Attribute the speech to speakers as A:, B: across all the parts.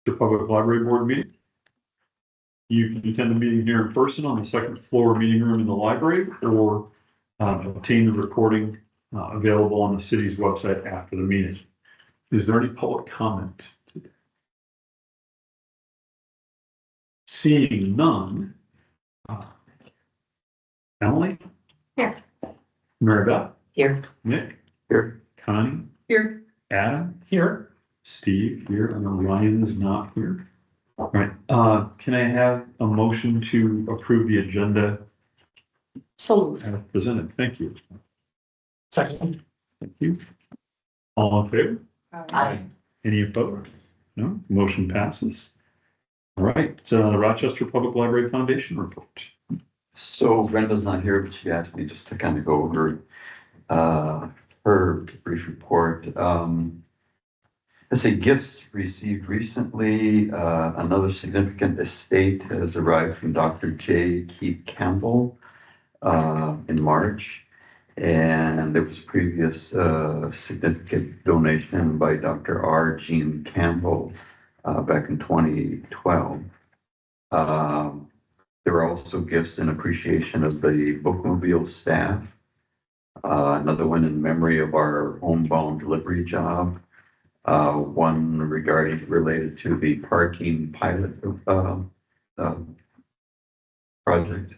A: The Public Library Board meeting. You can attend the meeting here in person on the second floor meeting room in the library, or obtain the recording available on the city's website after the meeting. Is there any public comment? Seeing none. Emily?
B: Here.
A: Mary Beth?
B: Here.
A: Nick? Here. Connie?
B: Here.
A: Adam? Here. Steve? Here. I know Ryan is not here. All right. Can I have a motion to approve the agenda
B: So
A: as presented? Thank you.
B: second.
A: Thank you. All in favor?
B: Aye.
A: Any opposed? No, motion passes. All right, the Rochester Public Library Foundation report.
C: So Brenda's not here, but she asked me just to kind of go over her brief report. Let's say gifts received recently. Another significant estate has arrived from Dr. J. Keith Campbell in March. And there was a previous significant donation by Dr. R. Jean Campbell back in 2012. There were also gifts in appreciation of the bookmobile staff. Another one in memory of our homebound delivery job. One related to the parking pilot project.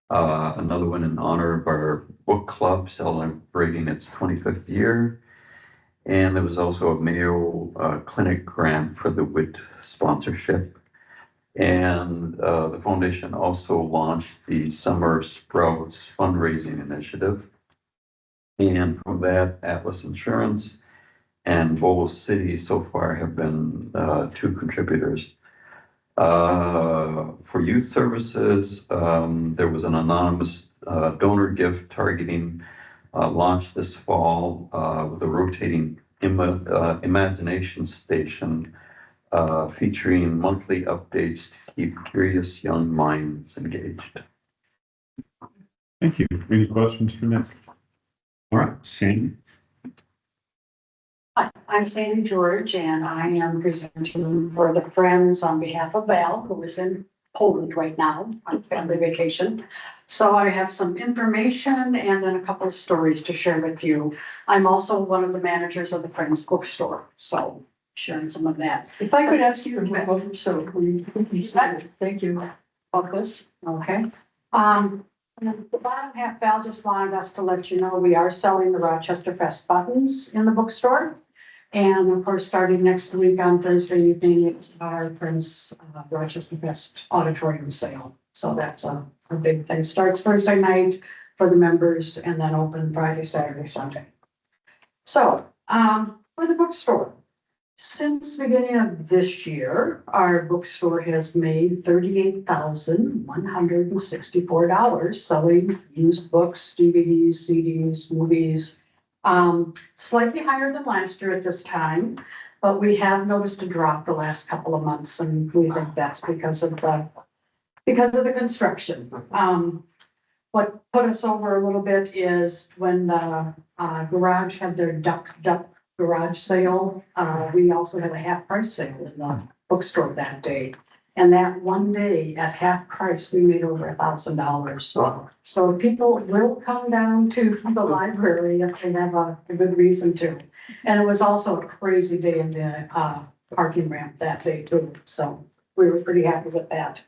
C: Another one in honor of our book club celebrating its 25th year. And there was also a Mayo Clinic grant for the WIT sponsorship. And the foundation also launched the Summer Sprouts fundraising initiative. And from that, Atlas Insurance and Bolo City so far have been two contributors. For youth services, there was an anonymous donor gift targeting launched this fall with a rotating imagination station featuring monthly updates to keep curious young minds engaged.
A: Thank you. Any questions for Nick? All right, Sandy.
D: Hi, I'm Sandy George, and I am presenting for the Friends on behalf of Val, who is in Poland right now on family vacation. So I have some information and then a couple of stories to share with you. I'm also one of the managers of the Friends bookstore, so sharing some of that.
B: If I could ask you to move over, so thank you about this.
D: Okay. The bottom half, Val just wanted us to let you know we are selling the Rochester Fest buttons in the bookstore. And of course, starting next week on Thursday evening, it's our Friends Rochester Fest auditorium sale. So that's a big thing. Starts Thursday night for the members and then open Friday, Saturday, Sunday. So for the bookstore, since the beginning of this year, our bookstore has made $38,164 selling used books, DVDs, CDs, movies. Slightly higher than last year at this time, but we have noticed a drop the last couple of months, and we think that's because of the construction. What put us over a little bit is when the garage had their duck garage sale. We also had a half price sale in the bookstore that day. And that one day at half price, we made over $1,000. So people will come down to the library if they have a good reason to. And it was also a crazy day in the parking ramp that day too. So we were pretty happy with that.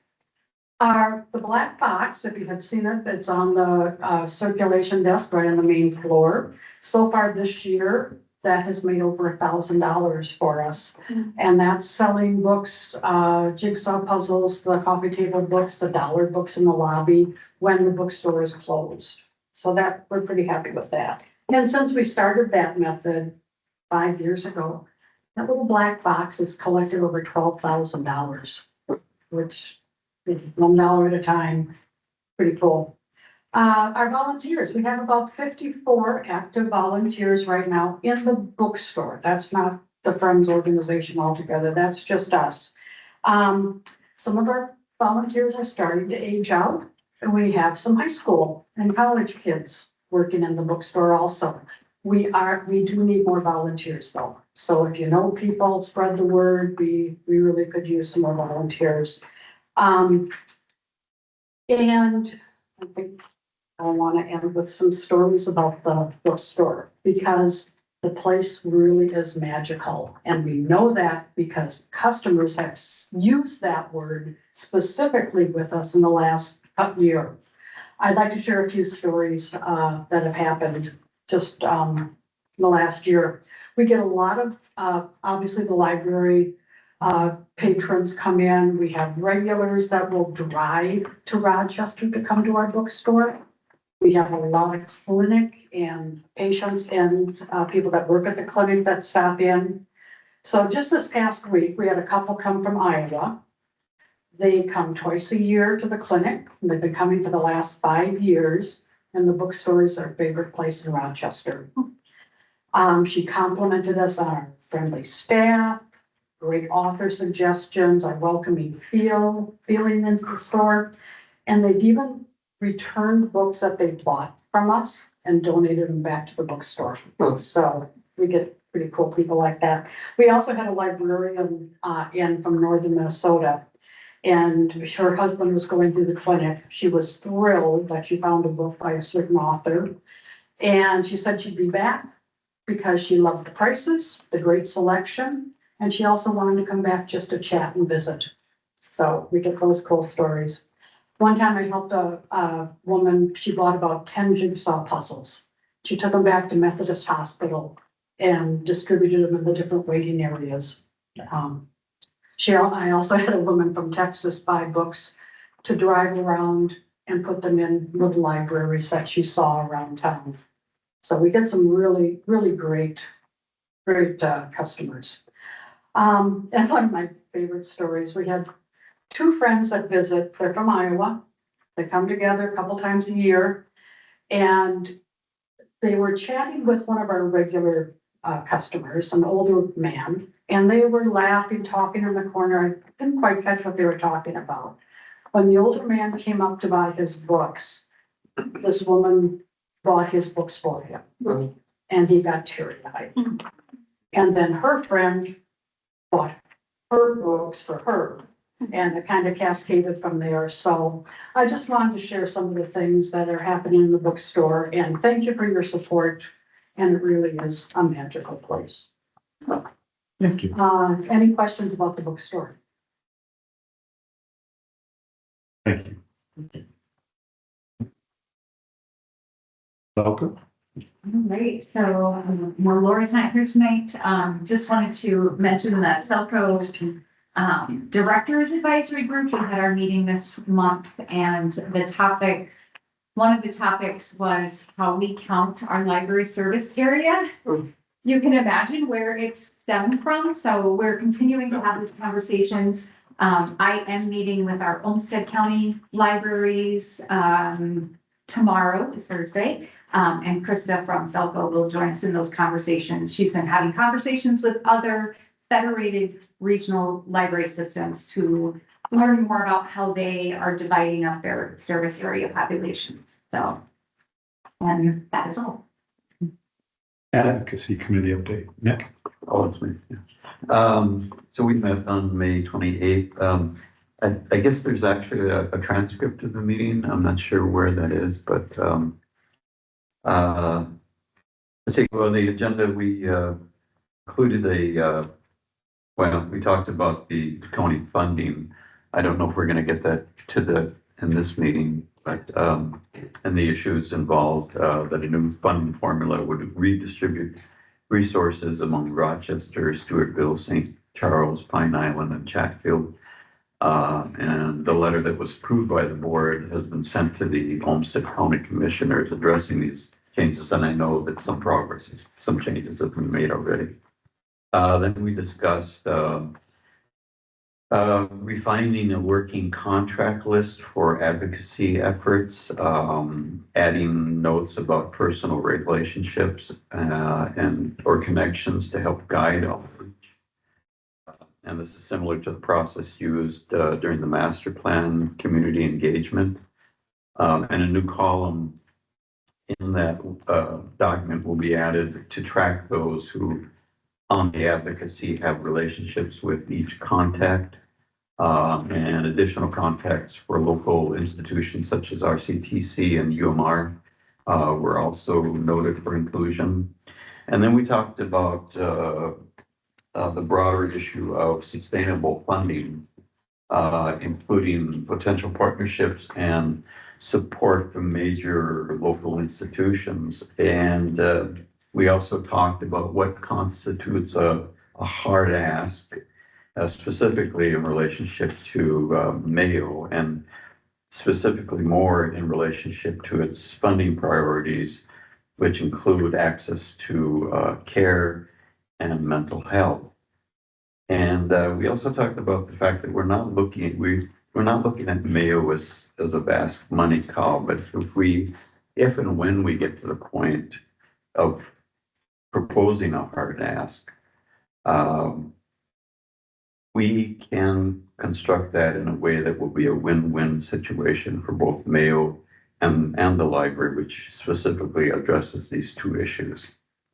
D: The black box, if you have seen it, it's on the circulation desk right on the main floor. So far this year, that has made over $1,000 for us. And that's selling books, jigsaw puzzles, the coffee table books, the dollar books in the lobby when the bookstore is closed. So that we're pretty happy with that. And since we started that method 5 years ago, that little black box has collected over $12,000, which is $1 at a time, pretty cool. Our volunteers, we have about 54 active volunteers right now in the bookstore. That's not the Friends organization altogether. That's just us. Some of our volunteers are starting to age out, and we have some high school and college kids working in the bookstore also. We do need more volunteers though. So if you know people, spread the word. We really could use some more volunteers. And I think I want to end with some stories about the bookstore because the place really is magical. And we know that because customers have used that word specifically with us in the last year. I'd like to share a few stories that have happened just in the last year. We get a lot of, obviously the library patrons come in. We have regulars that will drive to Rochester to come to our bookstore. We have a lot of clinic and patients and people that work at the clinic that stop in. So just this past week, we had a couple come from Iowa. They come twice a year to the clinic. They've been coming for the last 5 years, and the bookstore is their favorite place in Rochester. She complimented us on our friendly staff, great author suggestions, our welcoming feeling into the store. And they've even returned books that they bought from us and donated them back to the bookstore. So we get pretty cool people like that. We also had a librarian in from northern Minnesota. And her husband was going through the clinic. She was thrilled that she found a book by a certain author. And she said she'd be back because she loved the prices, the great selection, and she also wanted to come back just to chat and visit. So we get those cool stories. One time I helped a woman, she bought about 10 jigsaw puzzles. She took them back to Methodist Hospital and distributed them in the different waiting areas. I also had a woman from Texas buy books to drive around and put them in little libraries that she saw around town. So we get some really, really great customers. And one of my favorite stories, we had 2 friends that visit. They're from Iowa. They come together a couple times a year. And they were chatting with one of our regular customers, an older man, and they were laughing, talking in the corner. I didn't quite catch what they were talking about. When the older man came up to buy his books, this woman bought his books for him, and he got teary-eyed. And then her friend bought her books for her, and it kind of cascaded from there. So I just wanted to share some of the things that are happening in the bookstore, and thank you for your support. And it really is a magical place.
A: Thank you.
D: Any questions about the bookstore?
A: Thank you. Welcome.
E: All right, so well, Laura's not here tonight. Just wanted to mention the Selco Directors Advisory Group. We had our meeting this month, and one of the topics was how we count our library service area. You can imagine where it's stemmed from, so we're continuing to have these conversations. I am meeting with our Olmsted County libraries tomorrow, is Thursday. And Krista from Selco will join us in those conversations. She's been having conversations with other federated regional library systems to learn more about how they are dividing up their service area populations. So, and that is all.
A: Advocacy Committee update. Nick?
C: Oh, it's me. Yeah. So we met on May 28th. I guess there's actually a transcript of the meeting. I'm not sure where that is, but let's see. Well, the agenda, we included we talked about the county funding. I don't know if we're going to get that in this meeting, but and the issues involved that a new funding formula would redistribute resources among Rochester, Stewartville, St. Charles, Pine Island, and Chatfield. And the letter that was approved by the board has been sent to the Olmsted County Commissioners addressing these changes, and I know that some changes have been made already. Then we discussed refining a working contract list for advocacy efforts, adding notes about personal relationships or connections to help guide outreach. And this is similar to the process used during the master plan community engagement. And a new column in that document will be added to track those who on the advocacy have relationships with each contact and additional contacts for local institutions such as RCTC and UMR were also noted for inclusion. And then we talked about the broader issue of sustainable funding, including potential partnerships and support from major local institutions. And we also talked about what constitutes a hard ask, specifically in relationship to Mayo, and specifically more in relationship to its funding priorities, which include access to care and mental health. And we also talked about the fact that we're not looking at Mayo as a vast money cow, but if and when we get to the point of proposing a hard ask, we can construct that in a way that will be a win-win situation for both Mayo and the library, which specifically addresses these two issues,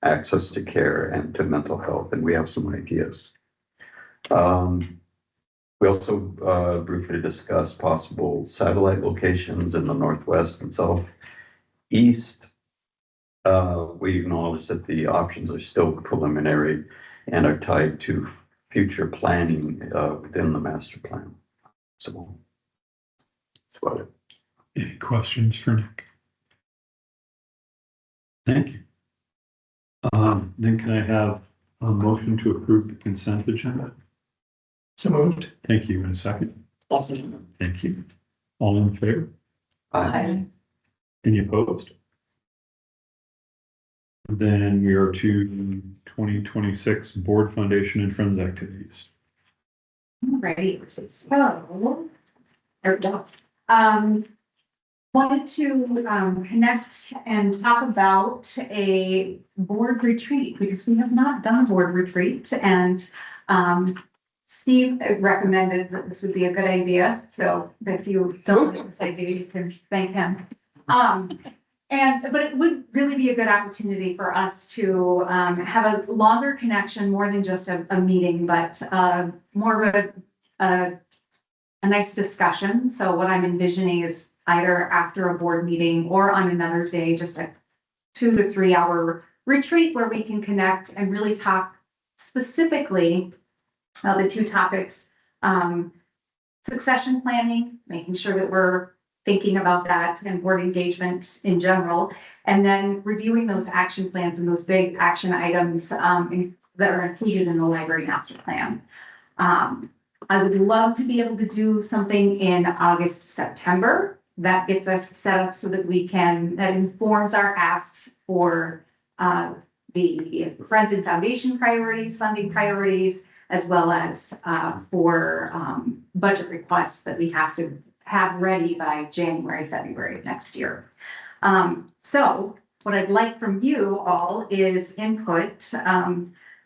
C: access to care and to mental health, and we have some ideas. We also briefly discussed possible satellite locations in the Northwest and Southeast. We acknowledge that the options are still preliminary and are tied to future planning within the master plan. So that's about it.
A: Any questions for Nick? Thank you. Then can I have a motion to approve the consent agenda?
B: So moved.
A: Thank you. In a second.
B: Awesome.
A: Thank you. All in favor?
B: Aye.
A: Any opposed? Then we are to 2026 Board Foundation and Friends activities.
E: Right, so, there we go. Wanted to connect and talk about a board retreat because we have not done a board retreat, and Steve recommended that this would be a good idea. So if you don't like this idea, you can thank him. But it would really be a good opportunity for us to have a longer connection, more than just a meeting, but more of a nice discussion. So what I'm envisioning is either after a board meeting or on another day, just a 2 to 3 hour retreat where we can connect and really talk specifically the two topics, succession planning, making sure that we're thinking about that, and board engagement in general, and then reviewing those action plans and those big action items that are included in the library master plan. I would love to be able to do something in August, September. That gets us set up so that that informs our asks for the Friends and Foundation priorities, funding priorities, as well as for budget requests that we have to have ready by January, February of next year. So what I'd like from you all is input.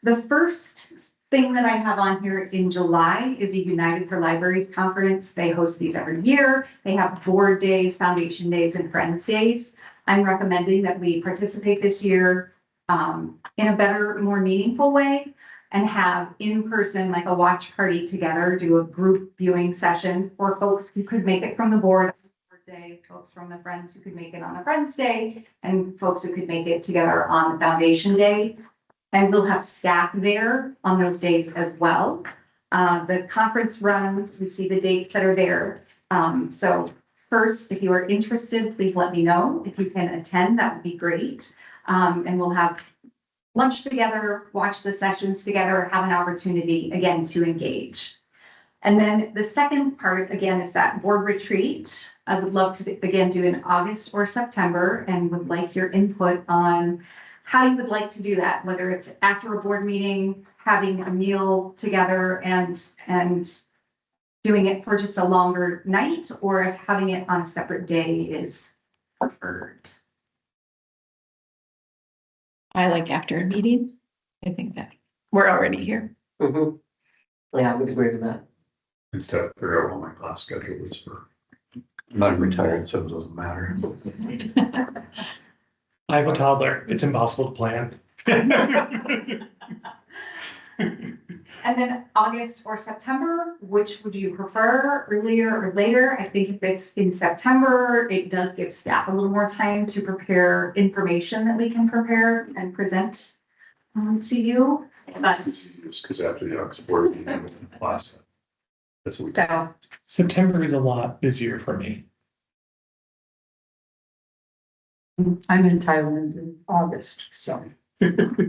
E: The first thing that I have on here in July is a United for Libraries conference. They host these every year. They have board days, foundation days, and friends days. I'm recommending that we participate this year in a better, more meaningful way, and have in person, like a watch party together, do a group viewing session for folks who could make it from the board day, folks from the Friends who could make it on the Friends Day, and folks who could make it together on the Foundation Day. And we'll have staff there on those days as well. The conference runs, we see the dates that are there. So first, if you are interested, please let me know. If you can attend, that would be great. And we'll have lunch together, watch the sessions together, have an opportunity again to engage. And then the second part, again, is that board retreat. I would love to again do in August or September, and would like your input on how you would like to do that, whether it's after a board meeting, having a meal together and doing it for just a longer night, or if having it on a separate day is preferred.
F: I like after a meeting. I think that we're already here.
B: Mm-hmm. Yeah, I would agree with that.
A: I just have to figure out what my class schedule is for.
C: I'm not retired, so it doesn't matter.
G: I have a toddler. It's impossible to plan.
E: And then August or September, which would you prefer, earlier or later? I think if it's in September, it does give staff a little more time to prepare information that we can prepare and present to you. But
A: Just because after the August board meeting, I'm in class. That's what we.
E: so,
G: September is a lot busier for me.
B: I'm in Thailand in August, so.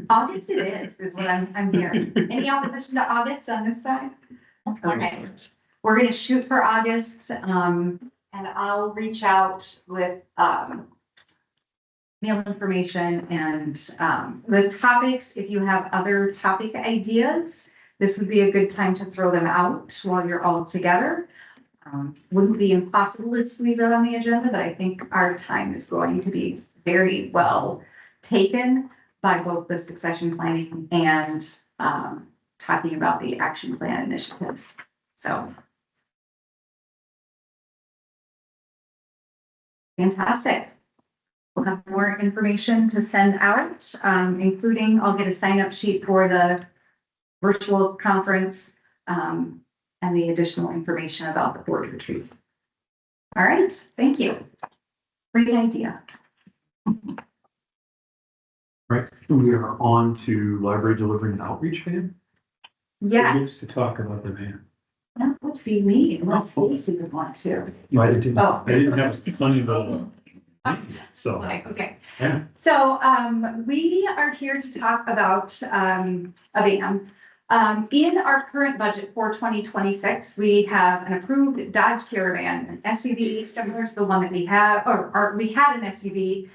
E: August it is what I'm hearing. Any opposition to August on this side? Okay, we're gonna shoot for August, and I'll reach out with, meal information and, the topics. If you have other topic ideas, this would be a good time to throw them out while you're all together. Wouldn't be impossible to squeeze out on the agenda, but I think our time is going to be very well taken by both the succession planning and, talking about the action plan initiatives. So. Fantastic. We'll have more information to send out, including I'll get a sign up sheet for the virtual conference, and the additional information about the board retreat. All right, thank you. Great idea.
A: Right, we are on to library delivery and outreach van.
E: Yeah,
A: Who gets to talk about the van?
E: that would be me, unless Stacy would want to.
A: No, I didn't,
E: Oh.
A: I didn't have plenty of, so,
E: Like, okay.
A: yeah.
E: So, we are here to talk about, a van. In our current budget for 2026, we have an approved Dodge Caravan, an SUV similar to the one that we have, or we had an SUV.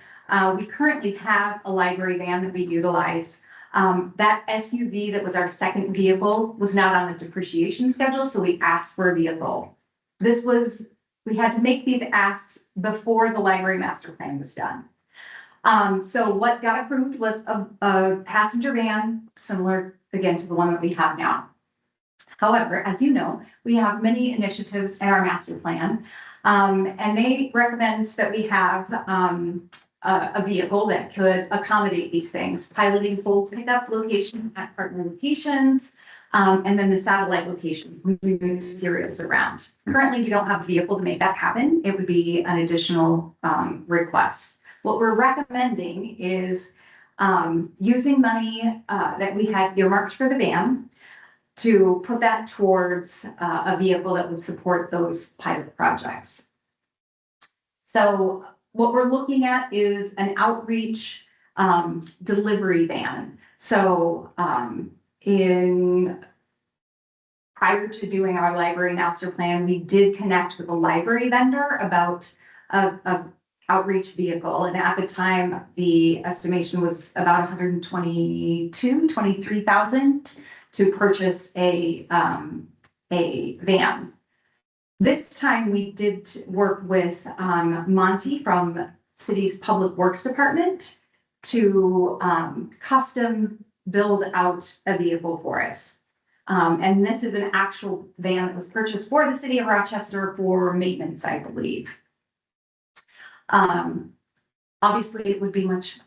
E: We currently have a library van that we utilize. That SUV that was our second vehicle was not on the depreciation schedule, so we asked for a vehicle. We had to make these asks before the library master plan was done. So what got approved was a passenger van, similar again to the one that we have now. However, as you know, we have many initiatives in our master plan, and they recommend that we have a vehicle that could accommodate these things, piloting full pickup location at partner locations, and then the satellite locations, moving materials around. Currently, we don't have a vehicle to make that happen. It would be an additional request. What we're recommending is using money that we had earmarked for the van to put that towards a vehicle that would support those pilot projects. So what we're looking at is an outreach delivery van. So prior to doing our library master plan, we did connect with a library vendor about a outreach vehicle. And at the time, the estimation was about 23,000 to purchase a van. This time we did work with Monty from city's public works department to custom build out a vehicle for us. And this is an actual van that was purchased for the city of Rochester for maintenance, I believe. Obviously it would be much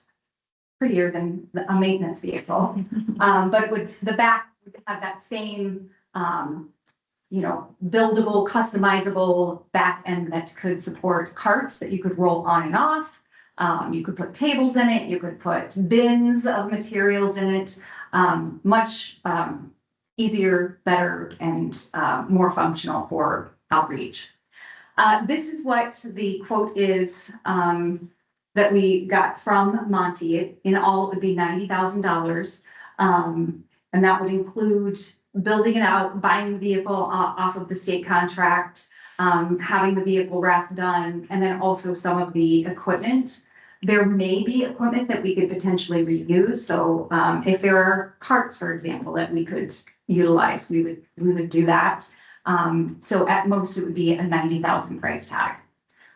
E: prettier than a maintenance vehicle. But the back would have that same, buildable, customizable back end that could support carts that you could roll on and off. You could put tables in it, you could put bins of materials in it, much easier, better, and more functional for outreach. This is what the quote is that we got from Monty. In all, it would be $90,000. And that would include building it out, buying the vehicle off of the state contract, having the vehicle wrap done, and then also some of the equipment. There may be equipment that we could potentially reuse. So if there are carts, for example, that we could utilize, we would do that. So at most, it would be a $90,000 price tag.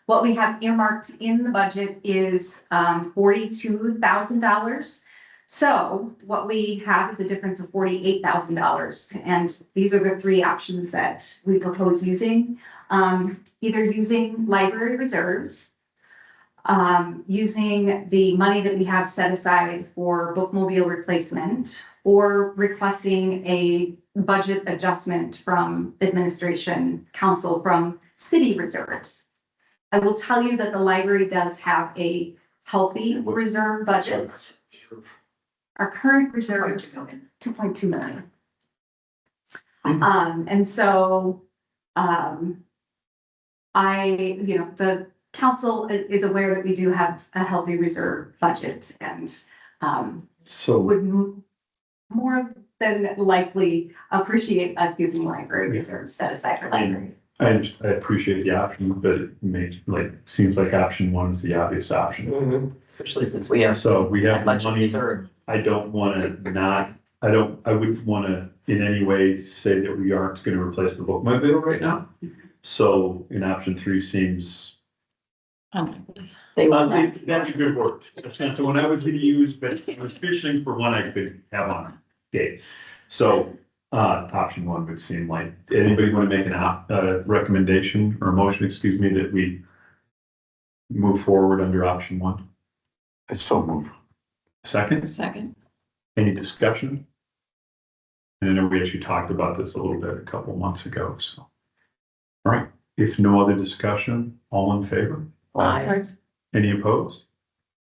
E: What we have earmarked in the budget is $42,000. So what we have is a difference of $48,000. And these are the three options that we propose using. Either using library reserves, using the money that we have set aside for bookmobile replacement or requesting a budget adjustment from administration council from city reserves. I will tell you that the library does have a healthy reserve budget. Our current reserve is 2.2 million. And so, the council is aware that we do have a healthy reserve budget and,
A: So,
E: would more than likely appreciate us using library reserves set aside for library.
A: I appreciate the option, but it seems like option one is the obvious option.
B: Especially since we have
A: So we have
B: a
A: the
B: bunch of
A: money.
B: reserve.
A: I don't wanna not, I wouldn't wanna in any way say that we aren't gonna replace the bookmobile right now. So in option three seems,
F: Unlikely.
B: They will not.
A: that's a good word. That's not the one I was gonna use, but I was fishing for one I could have on date. So, option one would seem like, anybody wanna make recommendation or a motion, excuse me, that we move forward under option one?
C: I so move.
A: Second?
F: Second.
A: Any discussion? And I know we actually talked about this a little bit a couple months ago, so. All right, if no other discussion, all in favor?
B: Aye.
A: Any opposed?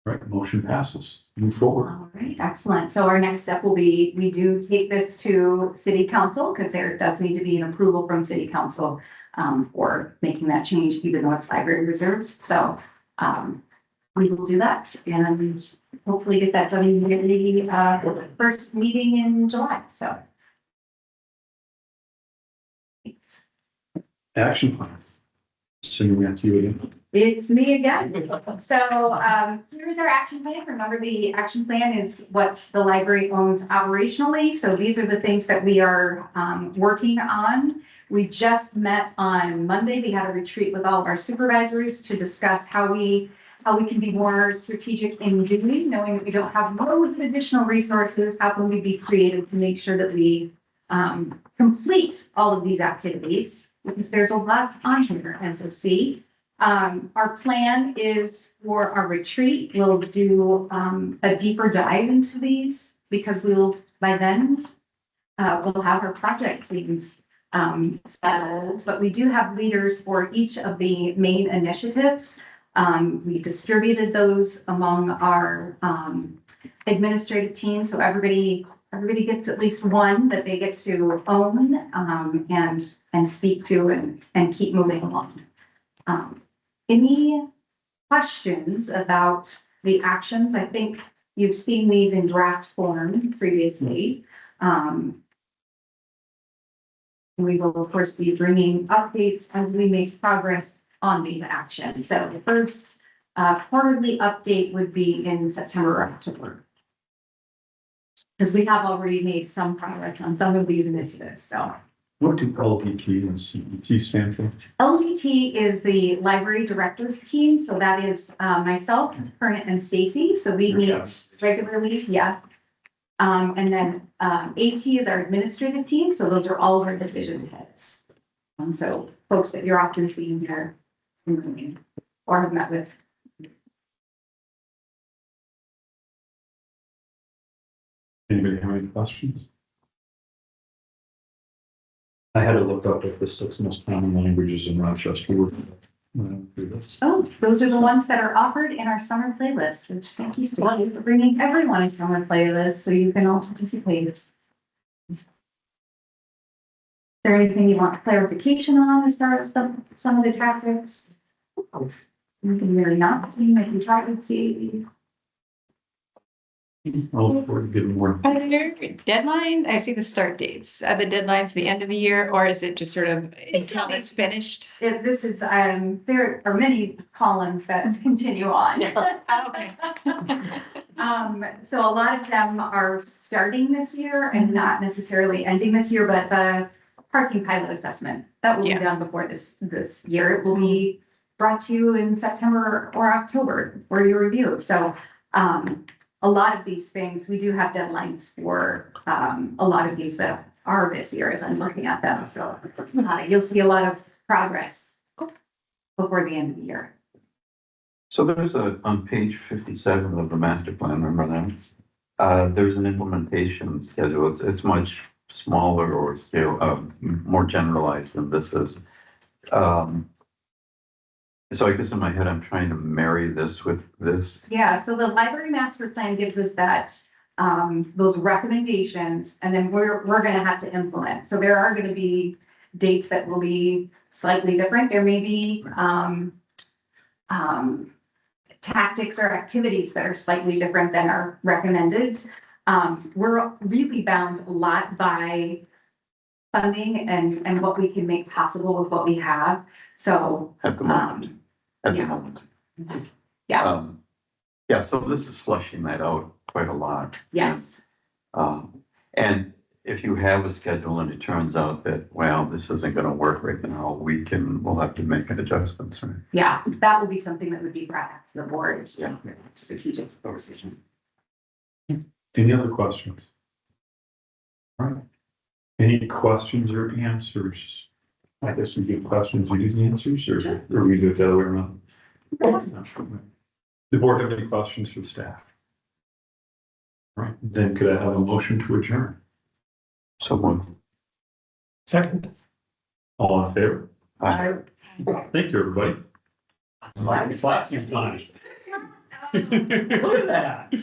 A: All right, motion passes. Move forward.
E: All right, excellent. So our next step will be, we do take this to city council because there does need to be an approval from city council for making that change, even though it's library reserves. So we will do that and hopefully get that done in the first meeting in July. So.
A: Action plan. Assuming that's you again.
E: It's me again. So here's our action plan. Remember, the action plan is what the library owns operationally. So these are the things that we are working on. We just met on Monday. We had a retreat with all of our supervisors to discuss how we can be more strategic in doing, knowing that we don't have loads of additional resources. How can we be creative to make sure that we complete all of these activities? Because there's a lot on here and to see. Our plan is for our retreat, we'll do a deeper dive into these because by then, we'll have our project teams settled, but we do have leaders for each of the main initiatives. We distributed those among our administrative team, so everybody gets at least one that they get to own and speak to and keep moving along. Any questions about the actions? I think you've seen these in draft form previously. We will, of course, be bringing updates as we make progress on these actions. So the first quarterly update would be in September or October. Because we have already made some progress on some of these initiatives, so.
A: What do LDT and CET stand for?
E: LDT is the library directors team, so that is myself, Kernet, and Stacy, so we meet regularly, yeah. And then AT is our administrative team, so those are all of our division heads. And so folks that you're often seeing here in the meeting or have met with.
A: Anybody have any questions? I had to look up what the 6 most common languages in Rochester were. Through this.
E: Oh, those are the ones that are offered in our summer playlist, which thank you, Stacy, for bringing everyone a summer playlist so you can all participate. Is there anything you want clarification on as far as some of the tactics? You can really not see, maybe try to see.
A: I'll look forward to getting more.
F: Are there deadlines? I see the start dates. Are the deadlines the end of the year or is it just sort of until it's finished?
E: This is, there are many columns that continue on.
F: Okay.
E: So a lot of them are starting this year and not necessarily ending this year, but the parking pilot assessment, that will be
F: Yeah.
E: done before this year. It will be brought to you in September or October for your review. So, a lot of these things, we do have deadlines for, a lot of these that are this year as I'm looking at them. So, you'll see a lot of progress before the end of the year.
C: So there's on page 57 of the master plan, remember that? There's an implementation schedule. It's much smaller or scale, more generalized than this is. So I guess in my head, I'm trying to marry this with this.
E: Yeah, so the library master plan gives us that, those recommendations, and then we're gonna have to implement. So there are gonna be dates that will be slightly different. There may be, tactics or activities that are slightly different than are recommended. We're really bound a lot by funding and what we can make possible with what we have. So,
C: At the moment, at the
E: yeah.
C: moment.
E: yeah,
C: Yeah, so this is fleshing that out quite a lot.
E: yes,
C: And if you have a schedule and it turns out that, well, this isn't gonna work right now, we'll have to make adjustments, right?
E: yeah, that will be something that would be brought up to the board.
C: Yeah.
E: Strategic decision.
A: Any other questions? All right. Any questions or answers? I guess we give questions, you use answers, or we do it the other way around? The board have any questions for the staff? All right, then could I have a motion to adjourn?
C: Someone,
G: Second.
A: All in favor?
C: I,
A: Thank you, everybody.
B: Nice.
A: Class is nice. Look at that.